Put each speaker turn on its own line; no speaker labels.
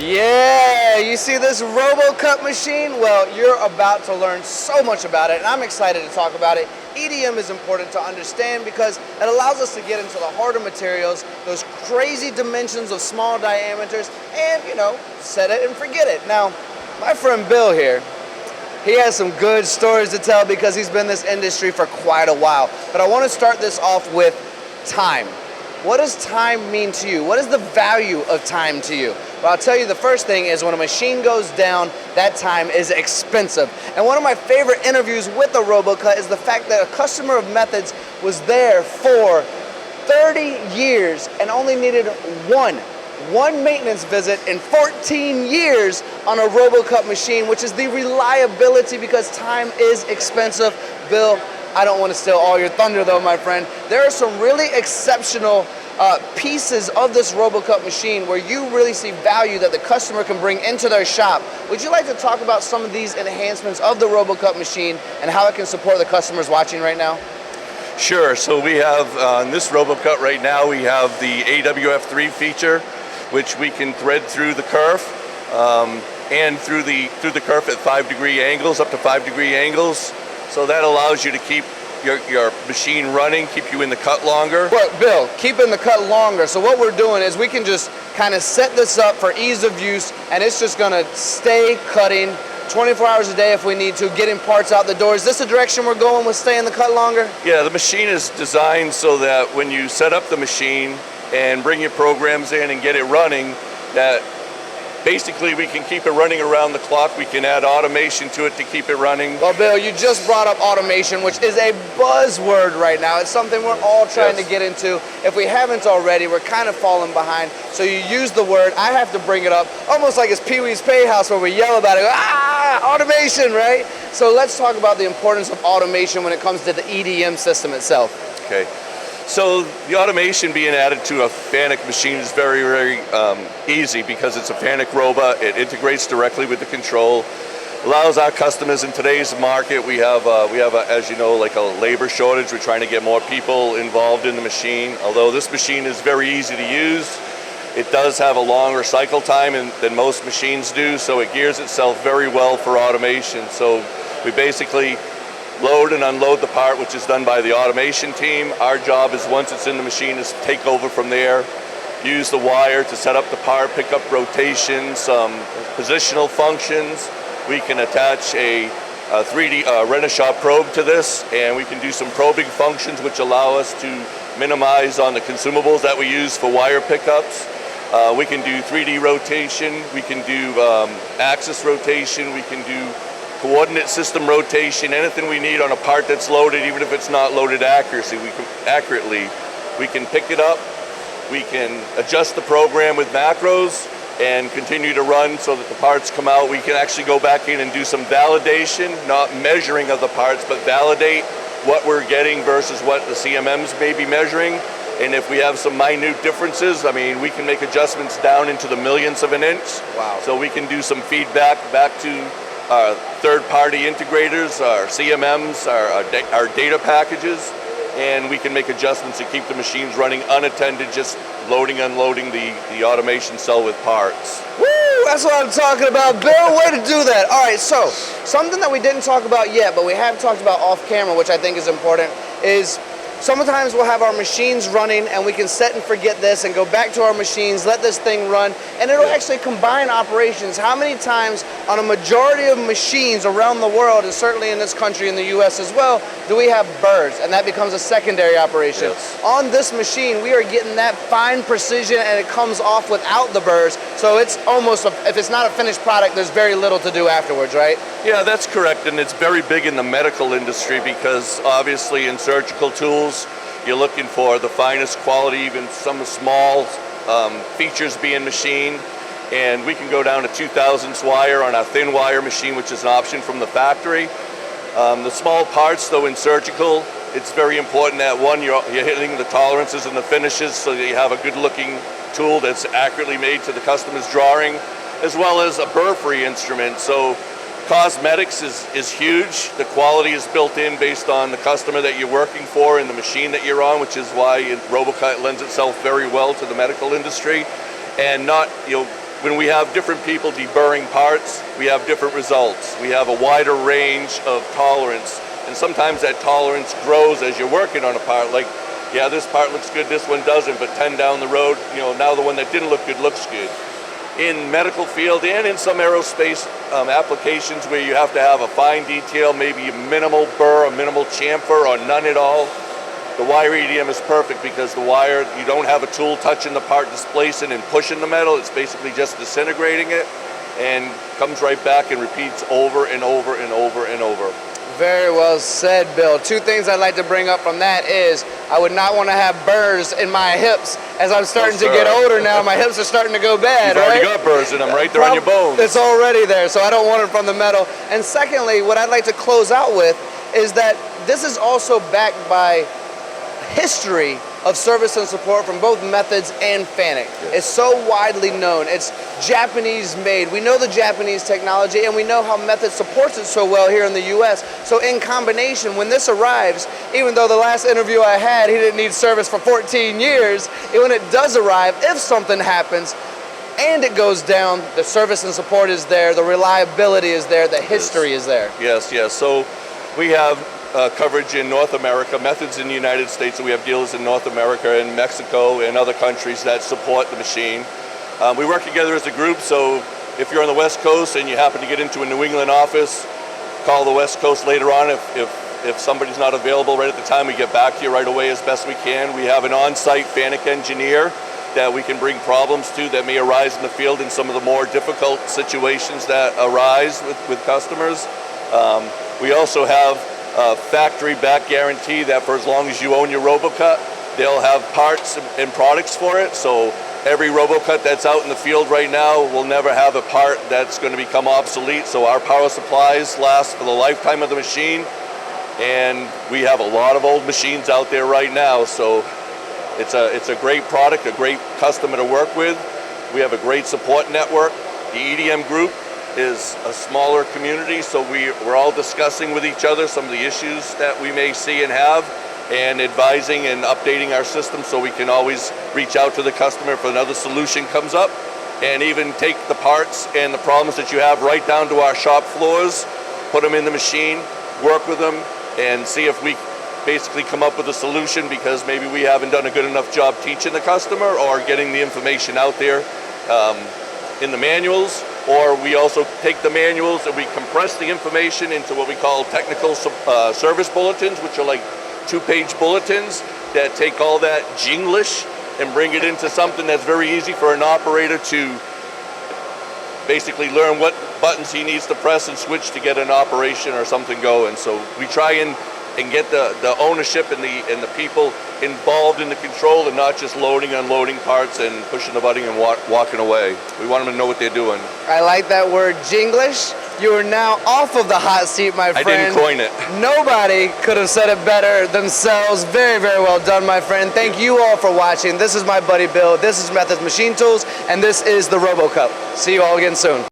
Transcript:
Yeah, you see this RoboCut machine? Well, you're about to learn so much about it, and I'm excited to talk about it. EDM is important to understand because it allows us to get into the harder materials, those crazy dimensions of small diameters, and, you know, set it and forget it. Now, my friend Bill here, he has some good stories to tell because he's been in this industry for quite a while. But I want to start this off with time. What does time mean to you? What is the value of time to you? Well, I'll tell you, the first thing is when a machine goes down, that time is expensive. And one of my favorite interviews with a RoboCut is the fact that a customer of Methods was there for 30 years and only needed one maintenance visit in 14 years on a RoboCut machine, which is the reliability because time is expensive. Bill, I don't want to steal all your thunder though, my friend. There are some really exceptional pieces of this RoboCut machine where you really see value that the customer can bring into their shop. Would you like to talk about some of these enhancements of the RoboCut machine and how it can support the customers watching right now?
Sure. So we have on this RoboCut right now, we have the AWF3 feature, which we can thread through the kerf and through the kerf at 5-degree angles, up to 5-degree angles. So that allows you to keep your machine running, keep you in the cut longer.
Well, Bill, keeping the cut longer. So what we're doing is we can just kind of set this up for ease of use, and it's just gonna stay cutting 24 hours a day if we need to, getting parts out the door. Is this the direction we're going with staying the cut longer?
Yeah, the machine is designed so that when you set up the machine and bring your programs in and get it running, that basically we can keep it running around the clock. We can add automation to it to keep it running.
Well, Bill, you just brought up automation, which is a buzzword right now. It's something we're all trying to get into. If we haven't already, we're kind of falling behind. So you use the word, I have to bring it up, almost like it's Pee-wee's Playhouse where we yell about it, automation, right? So let's talk about the importance of automation when it comes to the EDM system itself.
Okay. So the automation being added to a FANUC machine is very, very easy because it's a FANUC robot. It integrates directly with the control. Allows our customers in today's market. We have as you know, like a labor shortage. We're trying to get more people involved in the machine. Although this machine is very easy to use, it does have a longer cycle time than most machines do. So it gears itself very well for automation. So we basically load and unload the part, which is done by the automation team. Our job is, once it's in the machine, is to take over from there, use the wire to set up the part, pick up rotations, positional functions. We can attach a 3D Renishaw probe to this, and we can do some probing functions which allow us to minimize on the consumables that we use for wire pickups. We can do 3D rotation, we can do axis rotation, we can do coordinate system rotation, anything we need on a part that's loaded, even if it's not loaded accurately, we can pick it up, we can adjust the program with macros and continue to run so that the parts come out. We can actually go back in and do some validation, not measuring of the parts, but validate what we're getting versus what the CMMs may be measuring. And if we have some minute differences, I mean, we can make adjustments down into the millionths of an inch.
Wow.
So we can do some feedback back to our third-party integrators, our CMMs, our data packages, and we can make adjustments to keep the machines running unattended, just loading, unloading the automation cell with parts.
Woo! That's what I'm talking about, Bill. Way to do that. All right, so something that we didn't talk about yet, but we have talked about off camera, which I think is important, is sometimes we'll have our machines running and we can set and forget this and go back to our machines, let this thing run, and it'll actually combine operations. How many times on a majority of machines around the world, and certainly in this country, in the US as well, do we have burrs? And that becomes a secondary operation.
Yes.
On this machine, we are getting that fine precision and it comes off without the burrs. So it's almost, if it's not a finished product, there's very little to do afterwards, right?
Yeah, that's correct, and it's very big in the medical industry because obviously in surgical tools, you're looking for the finest quality, even some small features being machined. And we can go down to 2,000ths wire on our thin wire machine, which is an option from the factory. The small parts, though, in surgical, it's very important that, one, you're hitting the tolerances and the finishes so that you have a good-looking tool that's accurately made to the customer's drawing, as well as a burr-free instrument. So cosmetics is huge. The quality is built in based on the customer that you're working for and the machine that you're on, which is why RoboCut lends itself very well to the medical industry. And not, when we have different people deburring parts, we have different results. We have a wider range of tolerance, and sometimes that tolerance grows as you're working on a part. Like, yeah, this part looks good, this one doesn't, but 10 down the road, you know, now the one that didn't look good looks good. In medical field and in some aerospace applications where you have to have a fine detail, maybe a minimal burr, a minimal chamfer, or none at all, the wire EDM is perfect because the wire, you don't have a tool touching the part, displacing and pushing the metal. It's basically just disintegrating it and comes right back and repeats over and over and over and over.
Very well said, Bill. Two things I'd like to bring up from that is I would not want to have burrs in my hips. As I'm starting to get older now, my hips are starting to go bad.
You've already got burrs in them right there on your bones.
It's already there, so I don't want it from the metal. And secondly, what I'd like to close out with is that this is also backed by history of service and support from both Methods and FANUC.
Yes.
It's so widely known. It's Japanese made. We know the Japanese technology and we know how Methods supports it so well here in the US. So in combination, when this arrives, even though the last interview I had, he didn't need service for 14 years, when it does arrive, if something happens and it goes down, the service and support is there, the reliability is there, the history is there.
Yes, yes. So we have coverage in North America, Methods in the United States, so we have dealers in North America and Mexico and other countries that support the machine. We work together as a group, so if you're on the West Coast and you happen to get into a New England office, call the West Coast later on. If somebody's not available right at the time, we get back to you right away as best we can. We have an on-site FANUC engineer that we can bring problems to that may arise in the field in some of the more difficult situations that arise with customers. We also have a factory back guarantee that for as long as you own your RoboCut, they'll have parts and products for it. So every RoboCut that's out in the field right now will never have a part that's going to become obsolete. So our power supplies last for the lifetime of the machine. And we have a lot of old machines out there right now. So it's a great product, a great customer to work with. We have a great support network. The EDM group is a smaller community, so we're all discussing with each other some of the issues that we may see and have, and advising and updating our system so we can always reach out to the customer if another solution comes up, and even take the parts and the problems that you have right down to our shop floors, put them in the machine, work with them, and see if we basically come up with a solution because maybe we haven't done a good enough job teaching the customer or getting the information out there in the manuals. Or we also take the manuals and we compress the information into what we call technical service bulletins, which are like 2-page bulletins that take all that Jinglish and bring it into something that's very easy for an operator to basically learn what buttons he needs to press and switch to get an operation or something going. So we try and get the ownership and the people involved in the control and not just loading, unloading parts and pushing the button and walking away. We want them to know what they're doing.
I like that word, Jinglish. You are now off of the hot seat, my friend.
I didn't coin it.
Nobody could have said it better themselves. Very, very well done, my friend. Thank you all for watching. This is my buddy Bill. This is Methods Machine Tools, and this is the RoboCut. See you all again soon.